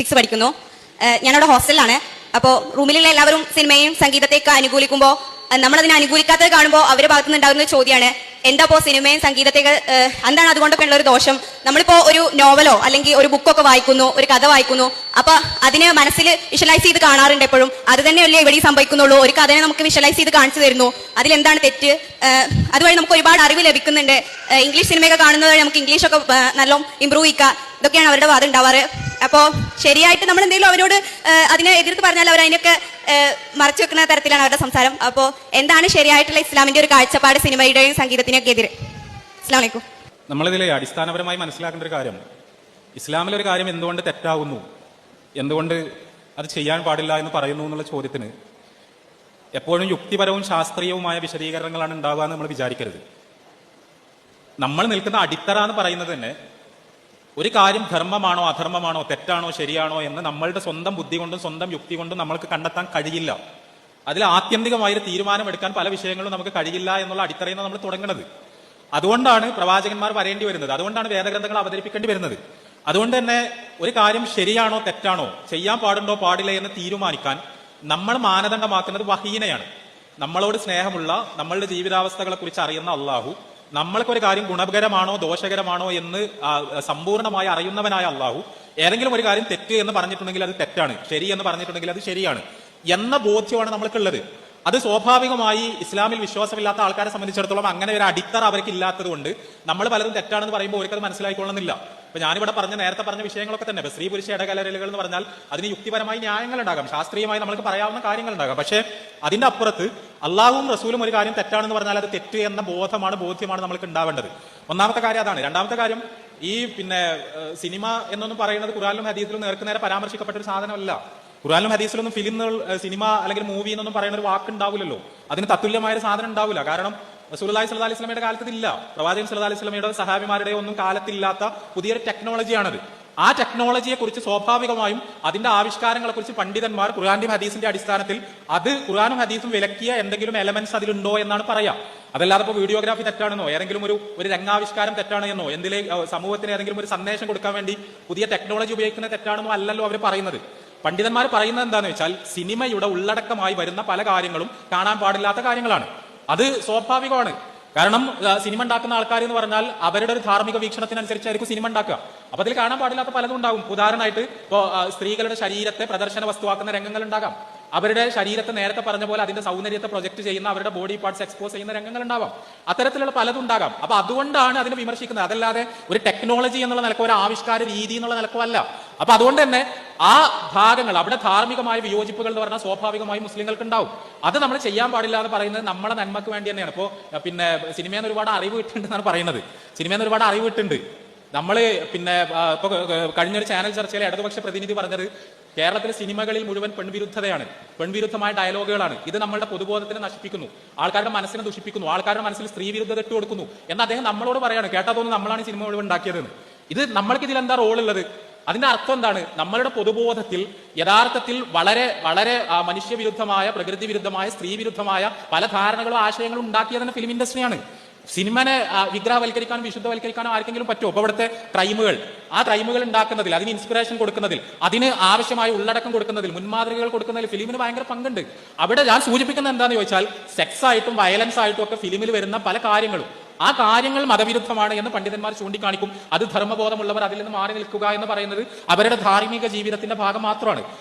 Physics പഠിക്കുന്നു. ഞാനവിടെ ഹോസ്റ്റലിലാണ്. അപ്പോൾ റൂമിലുള്ള എല്ലാവരും സിനിമയും സംഗീതത്തെയൊക്കെ അനുകൂലിക്കുമ്പോൾ നമ്മളതിനെ അനുകൂലിക്കാത്തത് കാണുമ്പോൾ അവരുടെ ഭാഗത്തുനിന്ന് ഉണ്ടാകുന്ന ചോദ്യമാണ്, എന്താ ഇപ്പോൾ സിനിമയും സംഗീതത്തെയൊക്കെ എന്താണ് അതുകൊണ്ടൊക്കെ ഉള്ള ഒരു ദോഷം? നമ്മളിപ്പോൾ ഒരു നോവലോ അല്ലെങ്കിൽ ഒരു ബുക്കൊക്കെ വായിക്കുന്നു, ഒരു കഥ വായിക്കുന്നു, അപ്പൊ അതിനെ മനസ്സിൽ വിഷ്വലൈസ് ചെയ്ത് കാണാറുണ്ട് എപ്പോഴും. അത് തന്നെയല്ലേ എവിടെയും സംഭവിക്കുന്നുള്ളൂ. ഒരു കഥനെ നമുക്ക് വിഷ്വലൈസ് ചെയ്ത് കാണിച്ചു തരുന്നു, അതിലെന്താണ് തെറ്റ്? അതുവഴി നമുക്ക് ഒരുപാട് അറിവ് ലഭിക്കുന്നുണ്ട്. ഇംഗ്ലീഷ് സിനിമയൊക്കെ കാണുന്നത് നമുക്ക് ഇംഗ്ലീഷൊക്കെ നല്ല ഇമ്പ്രൂവ് ചെയ്യുക, ഇതൊക്കെയാണ് അവരുടെ വാദം ഉണ്ടാവാറ്. അപ്പോൾ ശരിയായിട്ട് നമ്മൾ എന്തെങ്കിലും അവരോട് അതിനെ എതിർത്ത് പറഞ്ഞാൽ അവർ അതിനൊക്കെ മറച്ചു വെക്കുന്ന തരത്തിലാണ് അവരുടെ സംസാരം. അപ്പോൾ എന്താണ് ശരിയായിട്ടുള്ള ഇസ്ലാമിന്റെ ഒരു കാഴ്ചപ്പാട് സിനിമയുടെയും സംഗീതത്തിനൊക്കെ എതിരെ? അസ്സലാമു അലൈക്കും. നമ്മളിതിൽ അടിസ്ഥാനപരമായി മനസ്സിലാക്കേണ്ട ഒരു കാര്യം, ഇസ്ലാമിലൊരു കാര്യം എന്തുകൊണ്ട് തെറ്റാകുന്നു, എന്തുകൊണ്ട് അത് ചെയ്യാൻ പാടില്ല എന്ന് പറയുന്നു എന്നുള്ള ചോദ്യത്തിന് എപ്പോഴും യുക്തിപരവും ശാസ്ത്രീയവുമായ വിശദീകരണങ്ങളാണ് ഉണ്ടാവുക എന്ന് നമ്മൾ വിചാരിക്കരുത്. നമ്മൾ നിൽക്കുന്ന അടിത്തറ എന്ന് പറയുന്നത് തന്നെ ഒരു കാര്യം ധർമ്മമാണോ അധർമ്മമാണോ തെറ്റാണോ ശരിയാണോ എന്ന് നമ്മളുടെ സ്വന്തം ബുദ്ധി കൊണ്ടും സ്വന്തം യുക്തി കൊണ്ടും നമ്മൾക്ക് കണ്ടെത്താൻ കഴിയില്ല. അതിൽ ആത്യന്തികമായൊരു തീരുമാനമെടുക്കാൻ പല വിഷയങ്ങളും നമുക്ക് കഴിയില്ല എന്നുള്ള അടിത്തറയിൽ നിന്ന് നമ്മൾ തുടങ്ങുന്നത്. അതുകൊണ്ടാണ് പ്രവാചകന്മാർ വരേണ്ടി വരുന്നത്, അതുകൊണ്ടാണ് വേദഗ്രന്ഥങ്ങൾ അവതരിപ്പിക്കേണ്ടി വരുന്നത്. അതുകൊണ്ട് തന്നെ ഒരു കാര്യം ശരിയാണോ തെറ്റാണോ, ചെയ്യാൻ പാടുണ്ടോ പാടില്ല എന്ന് തീരുമാനിക്കാൻ നമ്മൾ മാനദണ്ഡമാക്കുന്നത് വഹീനെയാണ്. നമ്മളോട് സ്നേഹമുള്ള, നമ്മളുടെ ജീവിതാവസ്ഥകളെ കുറിച്ച് അറിയുന്ന അള്ളാഹു, നമ്മൾക്കൊരു കാര്യം ഗുണകരമാണോ ദോഷകരമാണോ എന്ന് സമ്പൂർണ്ണമായി അറിയുന്നവനായ അള്ളാഹു ഏതെങ്കിലും ഒരു കാര്യം തെറ്റ് എന്ന് പറഞ്ഞിട്ടുണ്ടെങ്കിൽ അത് തെറ്റാണ്, ശരി എന്ന് പറഞ്ഞിട്ടുണ്ടെങ്കിൽ അത് ശരിയാണ് എന്ന ബോധ്യമാണ് നമ്മൾക്കുള്ളത്. അത് സ്വാഭാവികമായി ഇസ്ലാമിൽ വിശ്വാസമില്ലാത്ത ആൾക്കാരെ സംബന്ധിച്ചിടത്തോളം അങ്ങനെ ഒരു അടിത്തറ അവർക്ക് ഇല്ലാത്തത് കൊണ്ട് നമ്മൾ പലതും തെറ്റാണെന്ന് പറയുമ്പോൾ അവർക്കത് മനസ്സിലായിക്കൊള്ളുന്നില്ല. ഇപ്പൊ ഞാനിവിടെ നേരത്തെ പറഞ്ഞ വിഷയങ്ങളൊക്കെ തന്നെ സ്ത്രീ പുരുഷ ഇടകലരലുകൾ എന്ന് പറഞ്ഞാൽ അതിന് യുക്തിപരമായി ന്യായങ്ങൾ ഉണ്ടാകാം, ശാസ്ത്രീയമായി നമുക്ക് പറയാവുന്ന കാര്യങ്ങൾ ഉണ്ടാകാം. പക്ഷേ അതിന്റെ അപ്പുറത്ത് അള്ളാഹുവും റസൂലും ഒരു കാര്യം തെറ്റാണെന്ന് പറഞ്ഞാൽ അത് തെറ്റ് എന്ന ബോധ്യമാണ് നമ്മൾക്ക് ഉണ്ടാവേണ്ടത്. ഒന്നാമത്തെ കാര്യം അതാണ്. രണ്ടാമത്തെ കാര്യം, ഈ സിനിമ എന്നൊന്നും പറയുന്നത് ഖുർആനിലും ഹദീസിലും നേർക്കുനേരെ പരാമർശിക്കപ്പെട്ട ഒരു സാധനമല്ല. ഖുർആനിലും ഹദീസിലൊന്നും സിനിമ അല്ലെങ്കിൽ മൂവി എന്നൊന്നും പറയുന്ന ഒരു വാക്ക് ഉണ്ടാവില്ലല്ലോ, അതിന് തത്തുല്യമായ ഒരു സാധനം ഉണ്ടാവില്ല. കാരണം റസൂലുള്ളാഹി സ്വല്ലല്ലാഹി അലൈഹി വസല്ലമയുടെ കാലത്തില്ല, പ്രവാചകൻ സ്വല്ലല്ലാഹി അലൈഹി വസല്ലമയുടെ സഹാബിമാരുടെ ഒന്നും കാലത്തില്ലാത്ത പുതിയൊരു ടെക്നോളജിയാണത്. ആ ടെക്നോളജിയെ കുറിച്ച് സ്വാഭാവികമായും അതിന്റെ ആവിഷ്കാരങ്ങളെ കുറിച്ച് പണ്ഡിതന്മാർ ഖുർആന്റെയും ഹദീസിന്റെ അടിസ്ഥാനത്തിൽ അത് ഖുർആനും ഹദീസും വിലക്കിയ എന്തെങ്കിലും എലമെന്റ്സ് അതിലുണ്ടോ എന്നാണ് പറയാം. അതല്ലാതെ ഇപ്പോൾ വീഡിയോഗ്രാഫി തെറ്റാണെന്നോ ഏതെങ്കിലും ഒരു രംഗാവിഷ്കാരം തെറ്റാണ് എന്നോ സമൂഹത്തിന് ഏതെങ്കിലും ഒരു സന്ദേശം കൊടുക്കാൻ വേണ്ടി പുതിയ ടെക്നോളജി ഉപയോഗിക്കുന്നത് തെറ്റാണെന്നോ അല്ലല്ലോ അവർ പറയുന്നത്. പണ്ഡിതന്മാർ പറയുന്നത് എന്താണെന്ന് വെച്ചാൽ സിനിമയുടെ ഉള്ളടക്കമായി വരുന്ന പല കാര്യങ്ങളും കാണാൻ പാടില്ലാത്ത കാര്യങ്ങളാണ്. അത് സ്വാഭാവികമാണ്. കാരണം സിനിമ ഉണ്ടാക്കുന്ന ആൾക്കാർ എന്ന് പറഞ്ഞാൽ അവരുടെ ഒരു ധാർമ്മിക വീക്ഷണത്തിനനുസരിച്ചായിരിക്കും സിനിമ ഉണ്ടാക്കുക. അപ്പൊ അതിൽ കാണാൻ പാടില്ലാത്ത പലതും ഉണ്ടാകും. ഉദാഹരണമായിട്ട് ഇപ്പോൾ സ്ത്രീകളുടെ ശരീരത്തെ പ്രദർശന വസ്തുവാക്കുന്ന രംഗങ്ങൾ ഉണ്ടാകാം. അവരുടെ ശരീരത്തെ നേരത്തെ പറഞ്ഞ പോലെ അതിന്റെ സൗന്ദര്യത്തെ പ്രൊജക്ട് ചെയ്യുന്ന, അവരുടെ ബോഡി പാർട്സ് എക്സ്പോസ് ചെയ്യുന്ന രംഗങ്ങൾ ഉണ്ടാവാം. അത്തരത്തിലുള്ള പലതും ഉണ്ടാകാം. അപ്പൊ അതുകൊണ്ടാണ് അതിനെ വിമർശിക്കുന്നത്, അതല്ലാതെ ഒരു ടെക്നോളജി എന്നുള്ള നിലക്കോ ഒരു ആവിഷ്കാര രീതി എന്നുള്ള നിലക്കോ അല്ല. അപ്പൊ അതുകൊണ്ട് തന്നെ ആ ഭാഗങ്ങൾ, അവിടെ ധാർമ്മികമായ വിയോജിപ്പുകൾ എന്ന് പറഞ്ഞാൽ സ്വാഭാവികമായും മുസ്ലിങ്ങൾക്ക് ഉണ്ടാവും. അത് നമ്മൾ ചെയ്യാൻ പാടില്ല എന്ന് പറയുന്നത് നമ്മളെ നന്മക്ക് വേണ്ടി തന്നെയാണ്. ഇപ്പോ സിനിമയിൽ നിന്ന് ഒരുപാട് അറിവ് കിട്ടുന്നുണ്ടെന്നാണ് പറയുന്നത്. സിനിമയിൽ നിന്ന് ഒരുപാട് അറിവ് കിട്ടുന്നുണ്ട്. നമ്മള് ഇപ്പൊ കഴിഞ്ഞൊരു ചാനൽ ചർച്ചയിലെ ഇടതുപക്ഷ പ്രതിനിധി പറഞ്ഞത് കേരളത്തിലെ സിനിമകളിൽ മുഴുവൻ പെൺവിരുദ്ധതയാണ്, പെൺവിരുദ്ധമായ ഡയലോഗുകളാണ്. ഇത് നമ്മളുടെ പൊതുബോധത്തിനെ നശിപ്പിക്കുന്നു, ആൾക്കാരുടെ മനസ്സിനെ ദുഷിപ്പിക്കുന്നു, ആൾക്കാരുടെ മനസ്സിൽ സ്ത്രീ വിരുദ്ധത ഇട്ട് കൊടുക്കുന്നു എന്ന് അദ്ദേഹം നമ്മളോട് പറയാണ്. കേട്ടാ തോന്നുന്നു നമ്മളാണ് ഈ സിനിമ മുഴുവൻ ഉണ്ടാക്കിയതെന്ന്. ഇത് നമ്മൾക്ക് ഇതിൽ എന്താ റോൾ ഉള്ളത്? അതിന്റെ അർത്ഥം എന്താണ്? നമ്മളുടെ പൊതുബോധത്തിൽ യഥാർത്ഥത്തിൽ വളരെ വളരെ മനുഷ്യവിരുദ്ധമായ, പ്രകൃതി വിരുദ്ധമായ, സ്ത്രീ വിരുദ്ധമായ പല ധാരണകളും ആശയങ്ങളും ഉണ്ടാക്കിയതിന്റെ ഫിലിം ഇൻഡസ്ട്രിയാണ്. സിനിമനെ വിഗ്രഹവൽക്കരിക്കാനും വിശുദ്ധവൽക്കരിക്കാനോ ആർക്കെങ്കിലും പറ്റുമോ? അപ്പൊ ഇവിടുത്തെ ക്രൈമുകൾ, ആ ക്രൈമുകൾ ഉണ്ടാക്കുന്നതിൽ, അതിന് ഇൻസ്പിറേഷൻ കൊടുക്കുന്നതിൽ, അതിന് ആവശ്യമായ ഉള്ളടക്കം കൊടുക്കുന്നതിൽ, മുൻമാതൃകകൾ കൊടുക്കുന്നതിൽ ഫിലിമിന് ഭയങ്കര പങ്കുണ്ട്. അവിടെ ഞാൻ സൂചിപ്പിക്കുന്നത് എന്താണെന്ന് ചോദിച്ചാൽ, സെക്സ് ആയിട്ടും വയലൻസ് ആയിട്ടും ഒക്കെ ഫിലിമിൽ വരുന്ന പല കാര്യങ്ങളും, ആ കാര്യങ്ങൾ മതവിരുദ്ധമാണ് എന്ന് പണ്ഡിതന്മാർ ചൂണ്ടിക്കാണിക്കും. അത് ധർമ്മബോധമുള്ളവർ അതിൽ നിന്ന് മാറി നിൽക്കുക എന്ന് പറയുന്നത് അവരുടെ ധാർമ്മിക ജീവിതത്തിന്റെ ഭാഗം മാത്രമാണ്.